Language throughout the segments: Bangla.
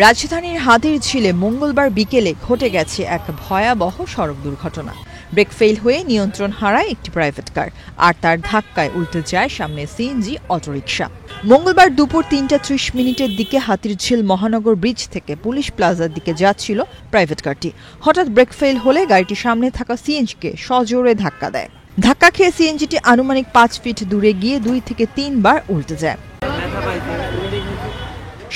রাজধানীর হাতিরঝিলে মঙ্গলবার বিকেলে ঘটে গেছে এক ভয়াবহ সড়ক দুর্ঘটনা। ব্রেক ফেল হয়ে নিয়ন্ত্রণ হারায় একটি প্রাইভেট কার, আর তার ধাক্কায় উল্টে যায় সামনে সিএনজি অটোরিকশা। মঙ্গলবার দুপুর ৩টা ৩০ দিকে হাতিরঝিল মহানগর ব্রিজ থেকে পুলিশ প্লাজার দিকে যাচ্ছিল প্রাইভেট কারটি। হঠাৎ ব্রেক ফেল হলে গাড়িটি সামনে থাকা সিএনজিকে সজোরে ধাক্কা দেয়। ধাক্কা খেয়ে সিএনজিটি আনুমানিক ৫ ফিট দূরে গিয়ে ২ থেকে ৩ বার উল্টে যায়।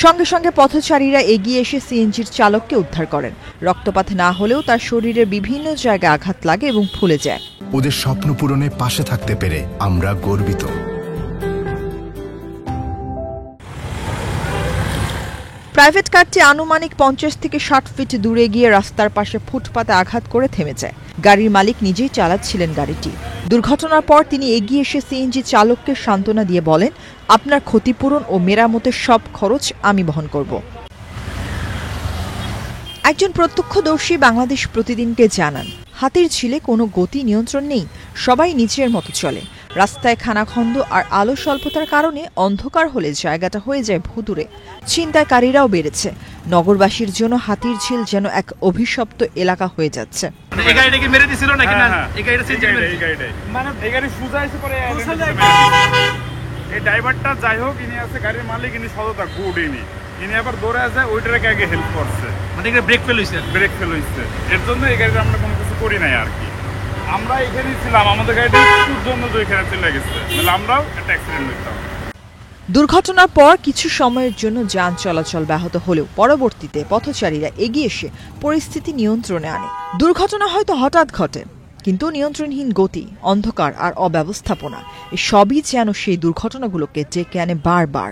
সঙ্গে সঙ্গে পথচারীরা এগিয়ে এসে সিএনজির চালককে উদ্ধার করেন। রক্তপাত না হলেও তার শরীরের বিভিন্ন জায়গায় আঘাত লাগে এবং ফুলে যায়। ওদের স্বপ্ন পূরণে পাশে থাকতে পেরে আমরা গর্বিত। প্রাইভেট কারটি আনুমানিক ৫০ থেকে ৬০ ফিট দূরে গিয়ে রাস্তার পাশে ফুটপাতে আঘাত করে থেমে যায়। গাড়ির মালিক নিজেই চালাচ্ছিলেন গাড়িটি। দুর্ঘটনার পর তিনি এগিয়ে এসে সিএনজি চালককে সান্ত্বনা দিয়ে বলেন, আপনার ক্ষতিপূরণ ও মেরামতের সব খরচ আমি বহন করব। একজন প্রত্যক্ষদর্শী বাংলাদেশ প্রতিদিনকে জানান, হাতিরঝিলে কোনো গতি নিয়ন্ত্রণ নেই, সবাই নিজের মতো চলে। রাস্তায় খানাখন্দ আর আলো স্বল্পতার কারণে অন্ধকার হলে জায়গাটা হয়ে যায় ভুতুড়ে। ছিনতাইকারীরাও বেড়েছে। নগরবাসীর জন্য হাতিরঝিল যেন এক অভিশপ্ত এলাকা হয়ে যাচ্ছে। এই ড্রাইভারটা যাই হোক, ইনি আছে গাড়ির মালিক, ইনি সততা গুড, ইনি আবার দৌড়ে আছে ওইটাকে আগে হেল্প করছে, মানে ব্রেক ফেল হয়েছে। এর জন্য এই গাড়িটা আমরা কোনো কিছু করি নাই আর কি। আমরা এখানেই ছিলাম, আমাদের গাড়িটা একটুর জন্য এখানে চলে গেছে, নাহলে আমরাও একটা অ্যাক্সিডেন্ট হইতাম। দুর্ঘটনার পর কিছু সময়ের জন্য যান চলাচল ব্যাহত হলেও পরবর্তীতে পথচারীরা এগিয়ে এসে পরিস্থিতি নিয়ন্ত্রণে আনে। দুর্ঘটনা হয়তো হঠাৎ ঘটে, কিন্তু নিয়ন্ত্রণহীন গতি, অন্ধকার আর অব্যবস্থাপনা, এসবই যেন সেই দুর্ঘটনাগুলোকে ডেকে আনে বারবার।